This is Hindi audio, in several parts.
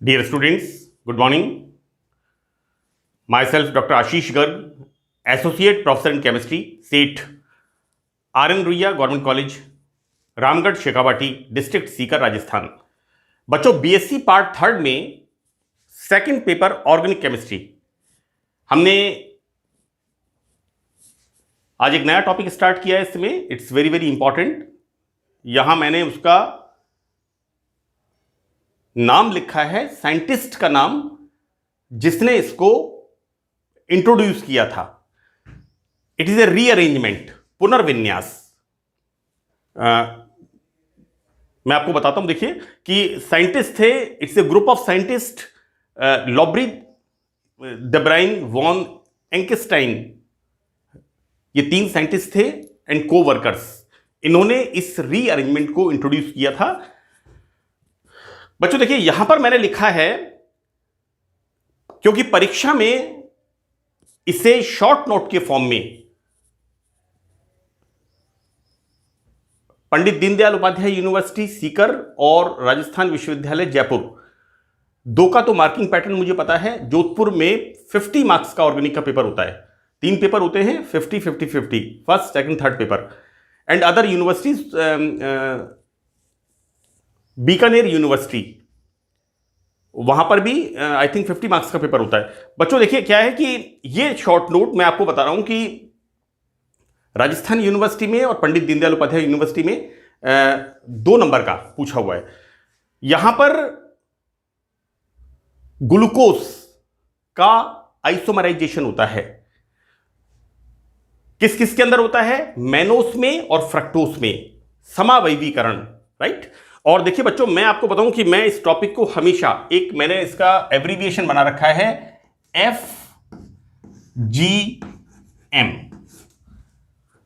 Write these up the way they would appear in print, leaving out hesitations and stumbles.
Dear students, good morning. Myself, Dr. Ashish Garg, Associate Professor in Chemistry, SET, RN Ruia government college, Ramgarh Shekhawati, district Sikar, Rajasthan. बच्चों, बीएससी पार्ट थर्ड में सेकंड पेपर ऑर्गेनिक केमिस्ट्री हमने आज एक नया टॉपिक स्टार्ट किया है। इसमें इट्स वेरी वेरी इंपॉर्टेंट। यहां मैंने उसका नाम लिखा है, साइंटिस्ट का नाम जिसने इसको इंट्रोड्यूस किया था। इट इज ए रीअरेंजमेंट, पुनर्विन्यास। मैं आपको बताता हूं, देखिए कि साइंटिस्ट थे। It's a group of scientist, Lobry, de Bruyn, van Ekenstein, ये तीन साइंटिस्ट थे एंड को वर्कर्स। इन्होंने इस रीअरेंजमेंट को इंट्रोड्यूस किया था। बच्चों देखिए, यहां पर मैंने लिखा है, क्योंकि परीक्षा में इसे शॉर्ट नोट के फॉर्म में पंडित दीनदयाल उपाध्याय यूनिवर्सिटी सीकर और राजस्थान विश्वविद्यालय जयपुर, दो का तो मार्किंग पैटर्न मुझे पता है। जोधपुर में 50 मार्क्स का ऑर्गेनिक का पेपर होता है। 3 पेपर होते हैं, 50 50 50, first second third paper. And other universities, Bikaner university, वहां पर भी आई थिंक 50 मार्क्स का पेपर होता है। बच्चों देखिए क्या है कि ये शॉर्ट नोट मैं आपको बता रहा हूं कि राजस्थान यूनिवर्सिटी में और पंडित दीनदयाल उपाध्याय यूनिवर्सिटी में 2 नंबर का पूछा हुआ है। यहां पर ग्लूकोज का आइसोमराइजेशन होता है। किस किस के अंदर होता है? मैनोस में और फ्रक्टोस में समावयवीकरण, राइट। और देखिए बच्चों, मैं आपको बताऊं कि मैं इस टॉपिक को हमेशा मैंने इसका एब्रीविएशन बना रखा है, FGM,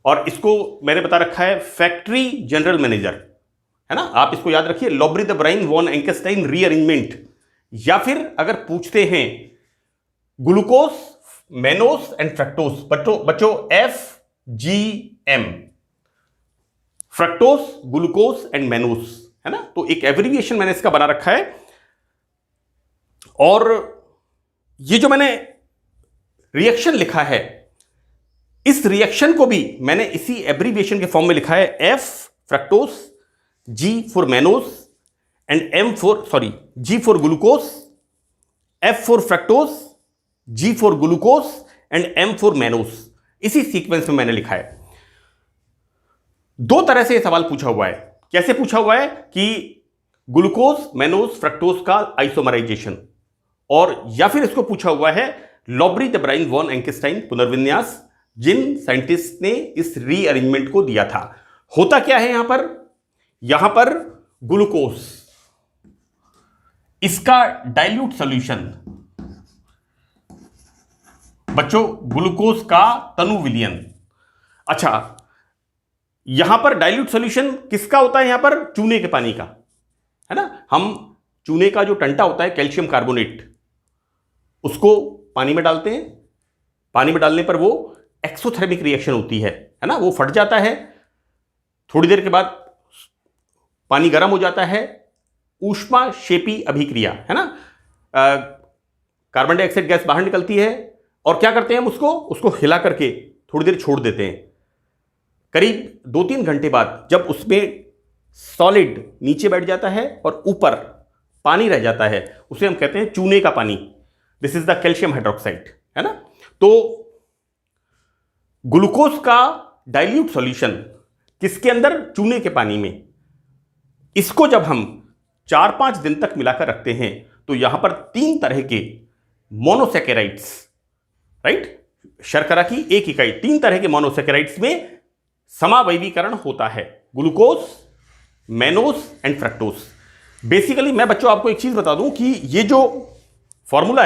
और इसको मैंने बता रखा है फैक्ट्री जनरल मैनेजर, है ना। आप इसको याद रखिए, लॉब्री देब्राइन वॉन एंकेस्टाइन रीअरेंजमेंट। या फिर अगर पूछते हैं ग्लूकोज, मैनोस एंड फ्रक्टोस, बच्चों FGM, fructose, glucose and mannose, है ना। तो एक एब्रीविएशन मैंने इसका बना रखा है। और ये जो मैंने रिएक्शन लिखा है, इस रिएक्शन को भी मैंने इसी एब्रीविएशन के फॉर्म में लिखा है, F fructose, G for mannose and G for glucose, F for fructose, G for glucose and M for mannose. इसी सीक्वेंस में मैंने लिखा है। 2 तरह से यह सवाल पूछा हुआ है। कैसे पूछा हुआ है कि ग्लूकोज, मैनोस, फ्रक्टोज का आइसोमराइजेशन, और या फिर इसको पूछा हुआ है लॉब्री देब्राइन वॉन एंकेस्टाइन पुनर्विन्यास, जिन साइंटिस्ट ने इस रीअरेंजमेंट को दिया था। होता क्या है यहां पर ग्लूकोज, इसका डाइल्यूट सॉल्यूशन, बच्चों ग्लूकोज का तनु विलयन। अच्छा, यहां पर डाइल्यूट सॉल्यूशन किसका होता है? यहां पर चूने के पानी का, है ना। हम चूने का जो टंटा होता है, कैल्शियम कार्बोनेट, उसको पानी में डालते हैं। पानी में डालने पर वो एक्सोथर्मिक रिएक्शन होती है ना, वो फट जाता है। थोड़ी देर के बाद पानी गर्म हो जाता है, ऊष्माक्षेपी अभिक्रिया, है ना। कार्बन डाइऑक्साइड गैस बाहर निकलती है, और क्या करते हैं हम उसको हिला करके थोड़ी देर छोड़ देते हैं। करीब 2-3 घंटे बाद जब उसमें सॉलिड नीचे बैठ जाता है और ऊपर पानी रह जाता है, उसे हम कहते हैं चूने का पानी। This is the calcium hydroxide, है ना। तो ग्लूकोज का डाइल्यूट सॉल्यूशन किसके अंदर? चूने के पानी में। इसको जब हम 4-5 दिन तक मिलाकर रखते हैं, तो यहां पर 3 तरह के मोनोसैकेराइड्स, राइट, शर्करा की एक इकाई, 3 तरह के मोनोसैकेराइड्स में समावयवीकरण होता है, glucose, mannose and fructose. Basically मैं बच्चों आपको एक चीज बता दूं कि ये जो फॉर्मूला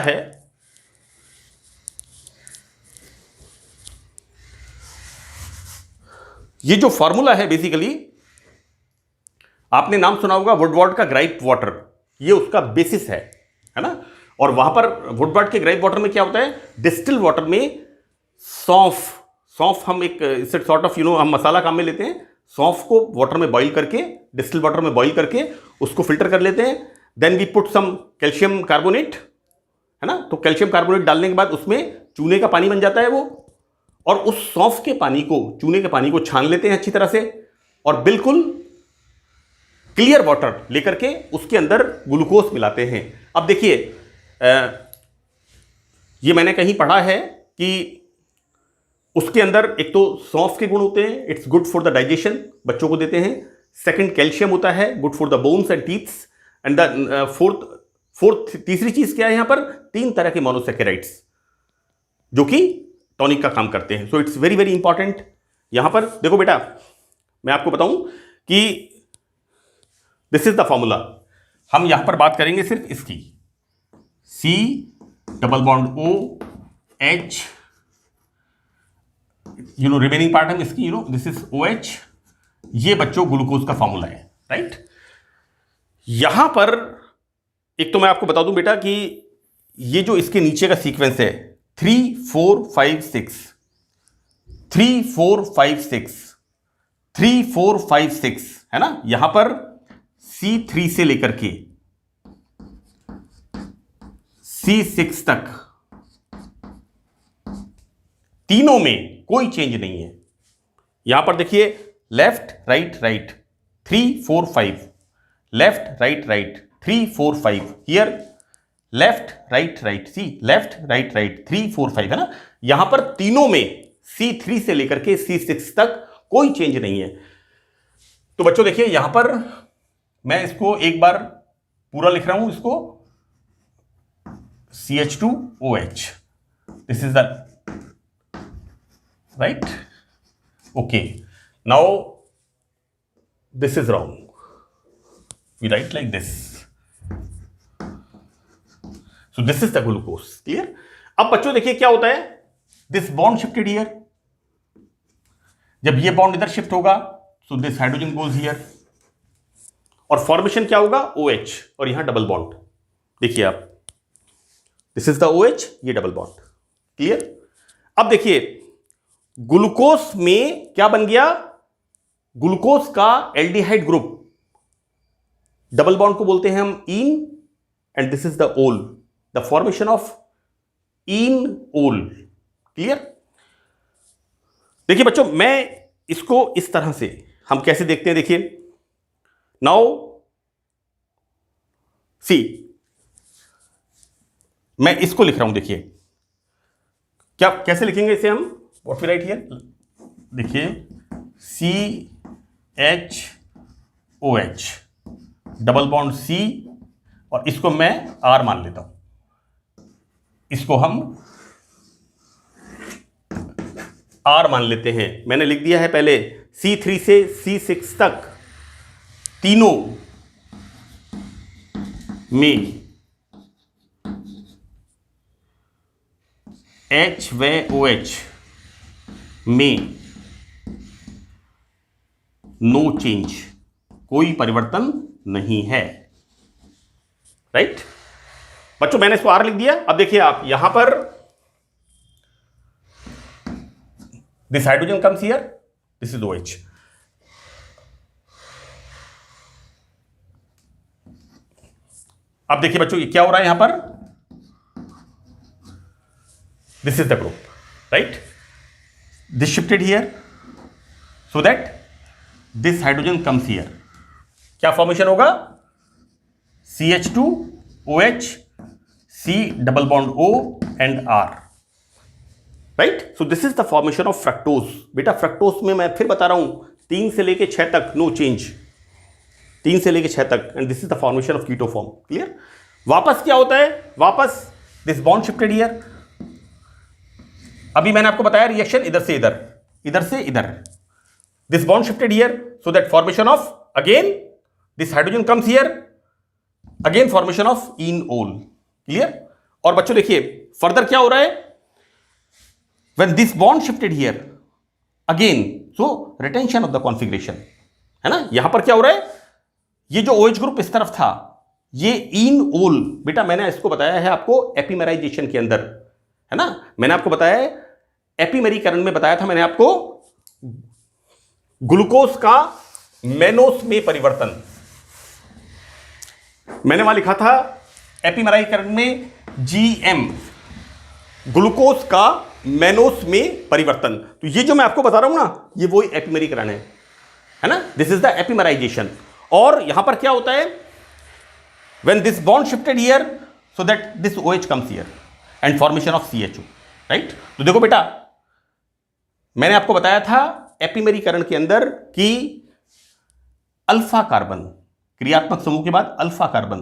है, बेसिकली आपने नाम सुना होगा वुडवार्ड का ग्राइप वाटर, ये उसका बेसिस है ना। और वहां पर वुडवार्ड के ग्राइप वाटर में क्या होता है? डिस्टिल वाटर में सौंफ हम एक सॉर्ट ऑफ हम मसाला काम में लेते हैं। सौंफ को वाटर में बॉईल करके, डिस्टिल वाटर में बॉईल करके उसको फिल्टर कर लेते हैं। Then we put some calcium carbonate, है ना, तो कैल्शियम कार्बोनेट डालने के बाद उसमें चूने का पानी बन जाता है वो, और उस सौंफ के पानी को, चूने के पानी को छान लेते हैं अच्छी तरह से, और बिल्कुल क्लियर वाटर लेकर के उसके अंदर ग्लूकोज मिलाते हैं। अब देखिए, ये मैंने कहीं पढ़ा है कि उसके अंदर एक तो सौंफ के गुण होते हैं, it's good for the digestion, बच्चों को देते हैं। सेकंड, कैल्शियम होता है, good for the bones and teeths. And the fourth तीसरी चीज क्या है यहां पर, 3 तरह के मोनोसैकेराइड्स जो कि टॉनिक का काम करते हैं। So it's very very important. यहां पर देखो बेटा, मैं आपको बताऊं कि दिस इज द फॉर्मूला। हम यहां पर बात करेंगे सिर्फ इसकी, C double bond O H, remaining part हम इसकी, दिस इज OH। ये बच्चों ग्लूकोज का फॉर्मूला है, राइट। यहां पर एक तो मैं आपको बता दूं बेटा कि ये जो इसके नीचे का सीक्वेंस है 3 4 5 6 3 4 5 6 3 4 5 6, है ना, यहां पर C3 से लेकर के C6 तक तीनों में कोई चेंज नहीं है। यहां पर देखिए, left right right 3 4 5, left right right 3 4 5, here left right right, see left right right 3 4 5, है ना। यहां पर तीनों में C3 से लेकर के C6 तक कोई चेंज नहीं है। तो बच्चों देखिए, यहां पर मैं इसको एक बार पूरा लिख रहा हूं, इसको CH2OH, this is the right, okay, now this is wrong, we write like this, so this is the glucose, clear। अब बच्चों देखिए क्या होता है, this bond shifted here, जब ये बॉन्ड इधर शिफ्ट होगा so this hydrogen goes here, और फॉर्मेशन क्या होगा, OH, और यहां डबल बॉन्ड, देखिए आप, दिस इज द OH, ये डबल बॉन्ड, क्लियर। अब देखिए ग्लूकोज में क्या बन गया, ग्लूकोज का एल्डिहाइड ग्रुप, डबल बॉन्ड को बोलते हैं हम इन, एंड दिस इज द ओल, the formation of enol, clear. देखिए बच्चों, मैं इसको इस तरह से हम कैसे देखते हैं, देखिए नाउ सी, मैं इसको लिख रहा हूं, देखिए क्या कैसे लिखेंगे इसे हम, व्हाट वी राइट हियर, देखिए CHOH डबल बॉन्ड C, और इसको मैं R मान लेता हूं, इसको हम R मान लेते हैं। मैंने लिख दिया है पहले C3 से C6 तक तीनों में H व OH में नो चेंज, कोई परिवर्तन नहीं है, राइट। बच्चों मैंने इसको R लिख दिया। अब देखिए आप यहां पर this hydrogen comes here, this is OH। अब देखिए बच्चों ये क्या हो रहा है यहां पर, this is the group, right, this shifted here so that this hydrogen comes here, क्या फॉर्मेशन होगा, CH2OH C double bond O and R, right. So this is the formation of fructose. बेटा फ्रक्टोज में मैं फिर बता रहा हूं 3 से लेके 6 तक नो चेंज, 3 से लेके 6 तक, and this is the formation of keto form, clear. वापस क्या होता है, वापस दिस बॉन्ड शिफ्टेड हियर, अभी मैंने आपको बताया रिएक्शन इधर से इधर, इधर से इधर, this bond shifted here, so that formation of again this hydrogen comes here, again formation of enol, clear. और बच्चों देखिए फर्दर क्या हो रहा है, when this bond shifted here again, so retention of the configuration, है ना। यहां पर क्या हो रहा है, ये जो OH ग्रुप इस तरफ था, ये इन ओल, बेटा मैंने इसको बताया है आपको एपिमेराइजेशन के अंदर, है ना, मैंने आपको बताया है एपिमेरीकरण में, बताया था मैंने आपको ग्लूकोज का मेनोस में परिवर्तन, मैंने वहां लिखा था एपिमेराइकरण में GM, ग्लूकोज का मेनोस में परिवर्तन। तो ये जो मैं आपको बता रहा हूं ना, ये वही एपिमेरीकरण है ना, दिस इज द एपिमेराइजेशन। और यहां पर क्या होता है, when this bond shifted here so that this OH comes here and formation of CHO, right. तो देखो बेटा, मैंने आपको बताया था एपिमेरीकरण के अंदर कि अल्फा कार्बन, क्रियात्मक समूह के बाद अल्फा कार्बन,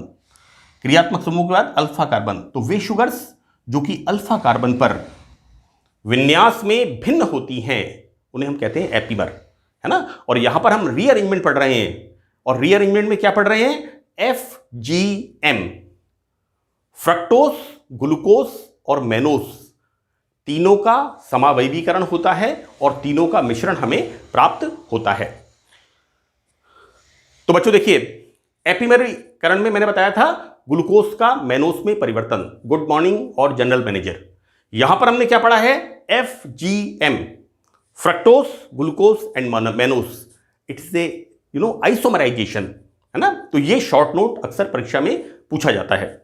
क्रियात्मक समूह के बाद अल्फा कार्बन, तो वे शुगर्स जो कि अल्फा कार्बन पर विन्यास में भिन्न होती हैं उन्हें हम कहते हैं एपिमर, है ना। और यहां पर हम रीअरेंजमेंट पढ़ रहे हैं, और रीअरेंजमेंट में क्या पढ़ रहे हैं, FGM, फ्रक्टोस, ग्लूकोज और मेनोस, तीनों का समावयवीकरण होता है और तीनों का मिश्रण हमें प्राप्त होता है। तो बच्चों देखिए, एपिमेरीकरण में मैंने बताया था ग्लूकोज का मेनोस में परिवर्तन, गुड मॉर्निंग और जनरल मैनेजर। यहां पर हमने क्या पढ़ा है, FGM, fructose, glucose and mannose, it's a isomerization, है ना। तो ये शॉर्ट नोट अक्सर परीक्षा में पूछा जाता है।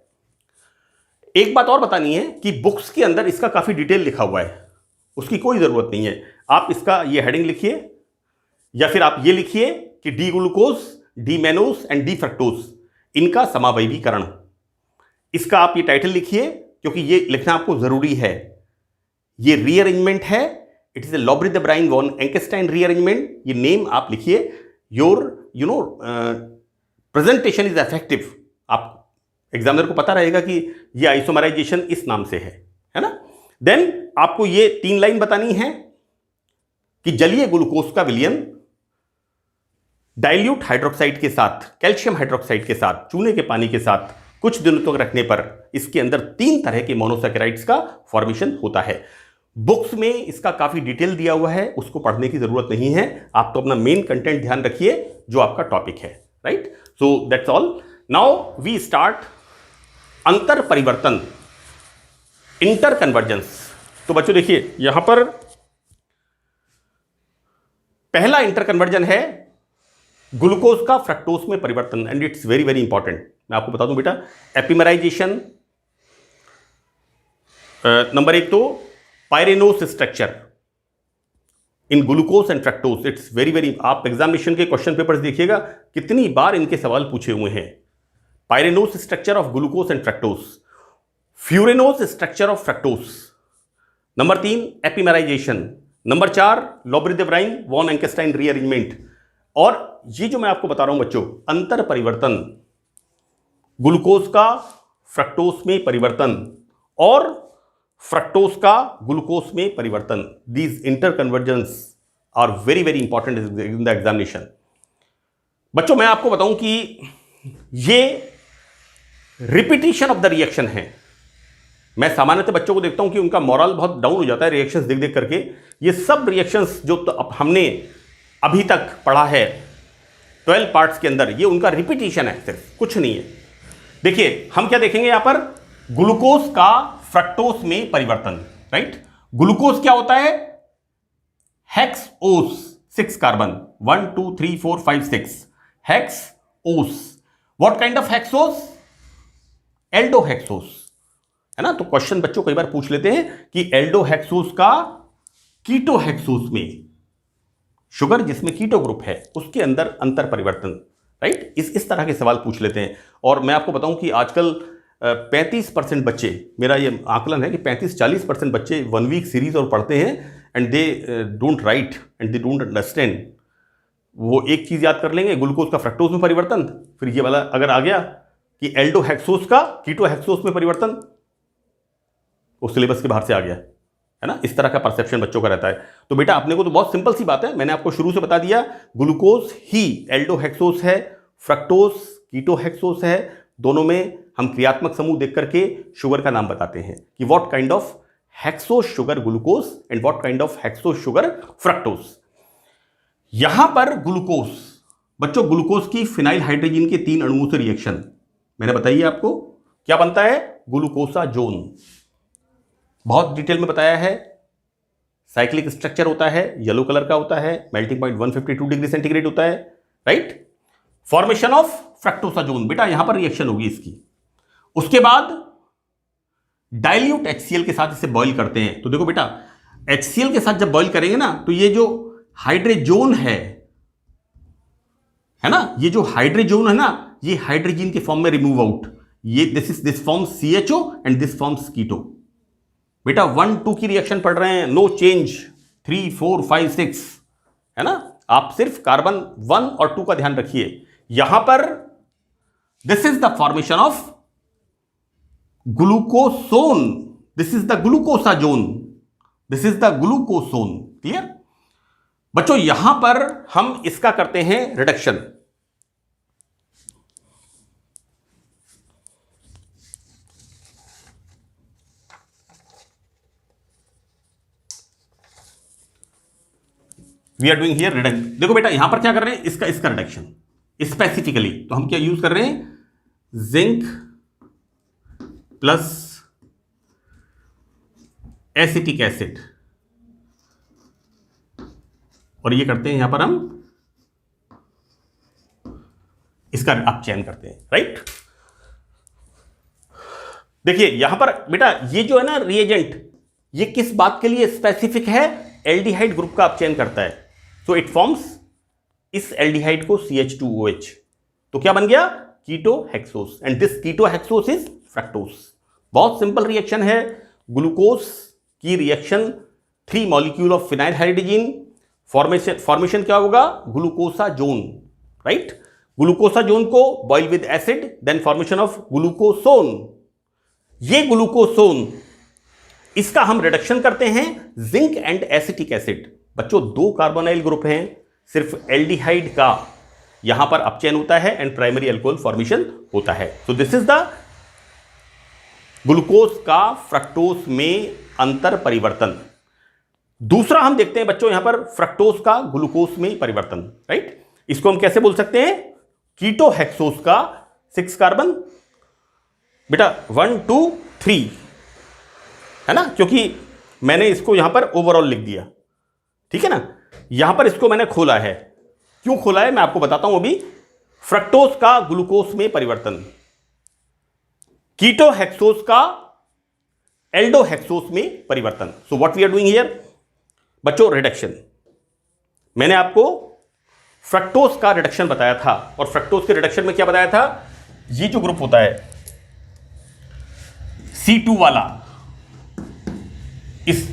एक बात और बतानी है कि बुक्स के अंदर इसका काफी डिटेल लिखा हुआ है, उसकी कोई जरूरत नहीं है। आप इसका ये हेडिंग लिखिए, या फिर आप ये लिखिए कि D glucose, D mannose and D fructose, इनका समावयवीकरण, इसका आप ये टाइटल लिखिए, क्योंकि ये लिखना आपको जरूरी है। ये रीअरेंजमेंट है, it is a Lobry de Bruyn van Ekenstein rearrangement. ये नेम आप लिखिए, योर प्रेजेंटेशन इज इफेक्टिव। आप एग्जामिनर को पता रहेगा कि ये आइसोमराइजेशन इस नाम से है ना। देन आपको ये 3 लाइन बतानी है कि जलीय ग्लूकोज का विलयन डाइल्यूट हाइड्रोक्साइड के साथ, कैल्शियम हाइड्रोक्साइड के साथ, चूने के पानी के साथ कुछ दिनों तक रखने पर इसके अंदर 3 तरह के मोनोसैकेराइड्स का फॉर्मेशन होता है। बुक्स में इसका काफी डिटेल दिया हुआ है, उसको पढ़ने की जरूरत नहीं है। आप तो अपना मेन कंटेंट ध्यान रखिए जो आपका टॉपिक है, right. So that's all. Now we start अंतर परिवर्तन, इंटर कन्वर्जेंस। तो बच्चों देखिए, यहां पर पहला इंटर कन्वर्जन है ग्लूकोज का फ्रक्टोज में परिवर्तन, and it's very very important. मैं आपको बता दूं बेटा, एपिमेराइजेशन नंबर 1 तो pyranose structure in glucose and fructose, it's very very, आप एग्जामिनेशन के क्वेश्चन पेपर्स देखिएगा कितनी बार इनके सवाल पूछे हुए हैं। Pyranose structure of glucose and fructose, furanose structure of fructose. Number 3 एपिमेराइजेशन। Number 4 Lobry de Bruyn van Ekenstein rearrangement. और ये जो मैं आपको बता रहा हूं बच्चों, अंतर परिवर्तन, ग्लूकोज का फ्रक्टोज में परिवर्तन और फ्रक्टोज का ग्लूकोज में परिवर्तन, these inter conversions are very very important in the examination. बच्चों मैं आपको बताऊं कि ये रिपीटिशन ऑफ द रिएक्शन है। मैं सामान्यतः बच्चों को देखता हूं कि उनका मोरल बहुत डाउन हो जाता है रिएक्शंस देख देख करके। ये सब रिएक्शंस जो तो हमने अभी तक पढ़ा है 12 पार्ट्स के अंदर, ये उनका रिपीटिशन है, सिर्फ कुछ नहीं है। देखिए हम क्या देखेंगे यहां पर, ग्लूकोज का फ्रक्टोज में परिवर्तन, राइट। ग्लूकोज क्या होता है, hexose, 6 carbon, 1 2 3 4 5 6, hexose. What kind of hexose, aldohexose, है ना। तो क्वेश्चन बच्चों कई बार पूछ लेते हैं कि एल्डोहेक्सोस का कीटोहेक्सोस में, शुगर जिसमें कीटो ग्रुप है उसके अंदर अंतर परिवर्तन, राइट। इस तरह के सवाल पूछ लेते हैं। और मैं आपको बताऊं कि आजकल 35% बच्चे, मेरा ये आकलन है कि 35-40% बच्चे 1 वीक सीरीज और पढ़ते हैं and they don't write and they don't understand. वो एक चीज याद कर लेंगे, ग्लूकोज का फ्रक्टोज में परिवर्तन, फिर ये वाला अगर आ गया कि एल्डोहेक्सोस का कीटोहेक्सोस में परिवर्तन, वो सिलेबस के बाहर से आ गया, है ना। इस तरह का परसेप्शन बच्चों का रहता है। तो बेटा अपने को तो बहुत सिंपल सी बात है, मैंने आपको शुरू से बता दिया, ग्लूकोज ही एल्डोहेक्सोस है, फ्रक्टोज कीटोहेक्सोस है। दोनों में हम क्रियात्मक समूह देख करके शुगर का नाम बताते हैं कि what kind of hexose sugar glucose and what kind of hexose sugar fructose. यहां पर ग्लूकोज, बच्चों ग्लूकोज की फिनाइल हाइड्रोजन के 3 अणुओं से रिएक्शन मैंने बताइए आपको क्या बनता है, ग्लूकोसाजोन, बहुत डिटेल में बताया है। साइक्लिक स्ट्रक्चर होता है, येलो कलर का होता है, मेल्टिंग पॉइंट 152 डिग्री सेंटीग्रेड होता है, राइट। फॉर्मेशन ऑफ फ्रक्टोसाजोन, बेटा यहां पर रिएक्शन होगी इसकी। उसके बाद डाइल्यूट HCl के साथ इसे बॉईल करते हैं। तो देखो बेटा HCl के साथ जब बॉईल करेंगे ना तो ये जो हाइड्रोजोन है ना, ये जो हाइड्रोजोन है ना, ये हाइड्रोजन के फॉर्म में रिमूव आउट, ये this forms CHO and this forms keto. बेटा 1 2 की रिएक्शन पढ़ रहे हैं, नो चेंज 3 4 5 6, है ना। आप सिर्फ कार्बन 1 और 2 का ध्यान रखिए। यहां पर this is the formation of glucosone, this is the glucosazone, this is the glucosone. Clear बच्चों, यहां पर हम इसका करते हैं reduction. We are doing here reduction. देखो बेटा यहां पर क्या कर रहे हैं, इसका रिडक्शन स्पेसिफिकली। तो हम क्या यूज कर रहे हैं, जिंक प्लस एसिटिक एसिड, और ये करते हैं यहां पर हम इसका आप चयन करते हैं, राइट। देखिए यहां पर बेटा ये जो है ना रिएजेंट, ये किस बात के लिए स्पेसिफिक है, एल्डिहाइड ग्रुप का आप चयन करता है। सो इट फॉर्म्स इस एल्डिहाइड को CH2OH, तो क्या बन गया, ketohexose, and this ketohexose is fructose. बहुत सिंपल रिएक्शन है। ग्लूकोज की reaction 3 molecule of phenyl hydrogen, formation क्या होगा, ग्लूकोसाजोन, राइट। ग्लूकोसाजोन को boil with acid, then formation of glucosone. ये ग्लूकोसोन, इसका हम रिडक्शन करते हैं जिंक एंड एसिटिक एसिड। बच्चों 2 कार्बोनाइल ग्रुप हैं, सिर्फ एल्डिहाइड का यहां पर अपचयन होता है एंड प्राइमरी अल्कोहल फॉर्मेशन होता है। सो दिस इज द ग्लूकोज का फ्रक्टोज में अंतर परिवर्तन। दूसरा हम देखते हैं बच्चों यहां पर फ्रक्टोज का ग्लूकोज में परिवर्तन, राइट। इसको हम कैसे बोल सकते हैं, कीटोहेक्सोस का 6 कार्बन, बेटा 1 2 3, है ना, क्योंकि मैंने इसको यहां पर ओवरऑल लिख दिया, ठीक है ना। यहां पर इसको मैंने खोला है, क्यों खोला है मैं आपको बताता हूं अभी। फ्रक्टोज का ग्लूकोज में परिवर्तन, कीटोहेक्सोस का एल्डोहेक्सोस में परिवर्तन। So what we are doing here बच्चों, रिडक्शन। मैंने आपको फ्रक्टोज का रिडक्शन बताया था, और फ्रक्टोज के रिडक्शन में क्या बताया था, ये जो ग्रुप होता है C2 वाला, इस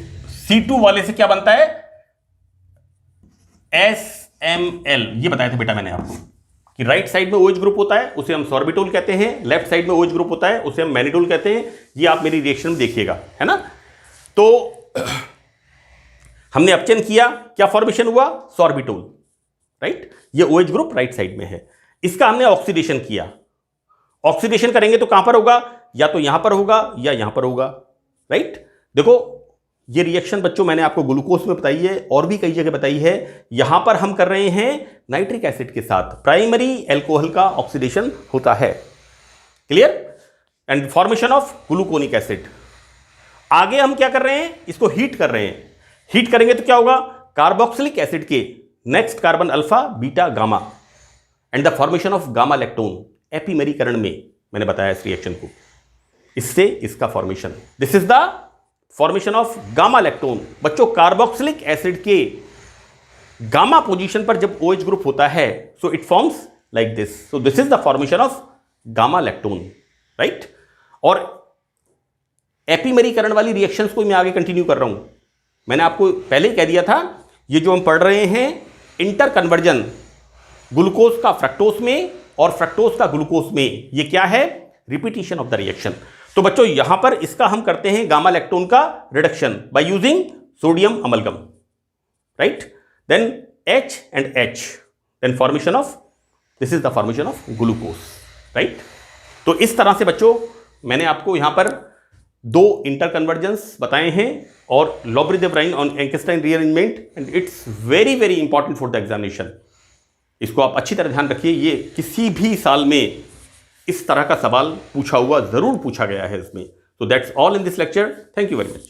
C2 वाले से क्या बनता है, SML। ये बताया था बेटा मैंने आपको कि राइट साइड में OH ग्रुप होता है, उसे हम सॉर्बिटोल कहते हैं, लेफ्ट साइड में OH ग्रुप होता है, उसे हम मैनिटोल कहते हैं। ये आप मेरी रिएक्शन में देखिएगा, है ना। तो हमने अपचयन किया, क्या फॉर्मेशन हुआ, सॉर्बिटोल, राइट। ये OH ग्रुप राइट साइड में है। इसका हमने ऑक्सीडेशन किया, ऑक्सीडेशन करेंगे तो कहां पर होगा, या तो यहां पर होगा या यहां पर होगा, राइट। देखो ये रिएक्शन बच्चों मैंने आपको ग्लूकोज में बताई है और भी कई जगह बताई है। यहां पर हम कर रहे हैं नाइट्रिक एसिड के साथ, प्राइमरी अल्कोहल का ऑक्सीडेशन होता है, clear, and formation of gluconic acid. आगे हम क्या कर रहे हैं, इसको हीट कर रहे हैं। हीट करेंगे तो क्या होगा, कार्बोक्सिलिक एसिड के next carbon alpha beta gamma, and the formation of gamma lactone. एपीमेरीकरण में मैंने बताया इस रिएक्शन को, इससे इसका formation, this is the formation of gamma lactone. बच्चों कार्बोक्सिलिक एसिड के गामा पोजीशन पर जब OH ग्रुप होता है, so it forms like this. So this is the formation of gamma lactone, right. और एपीमेरीकरण वाली रिएक्शंस को मैं आगे कंटिन्यू कर रहा हूं। मैंने आपको पहले ही कह दिया था, ये जो हम पढ़ रहे हैं इंटर कन्वर्जन ग्लूकोज का फ्रक्टोज में और फ्रक्टोज का ग्लूकोज में, ये क्या है, रिपीटिशन ऑफ द रिएक्शन। तो बच्चों यहां पर इसका हम करते हैं गामा लैक्टोन का reduction by using sodium amalgam, right. Then H and H, then formation of, this is the formation of glucose, right. तो इस तरह से बच्चों मैंने आपको यहां पर 2 इंटर कन्वर्जेंस बताए हैं और Lobry de Bruyn on Ekenstein rearrangement, and it's very very important for the examination. इसको आप अच्छी तरह ध्यान रखिए, ये किसी भी साल में इस तरह का सवाल पूछा हुआ जरूर पूछा गया है इसमें। So that's all in this lecture. Thank you very much.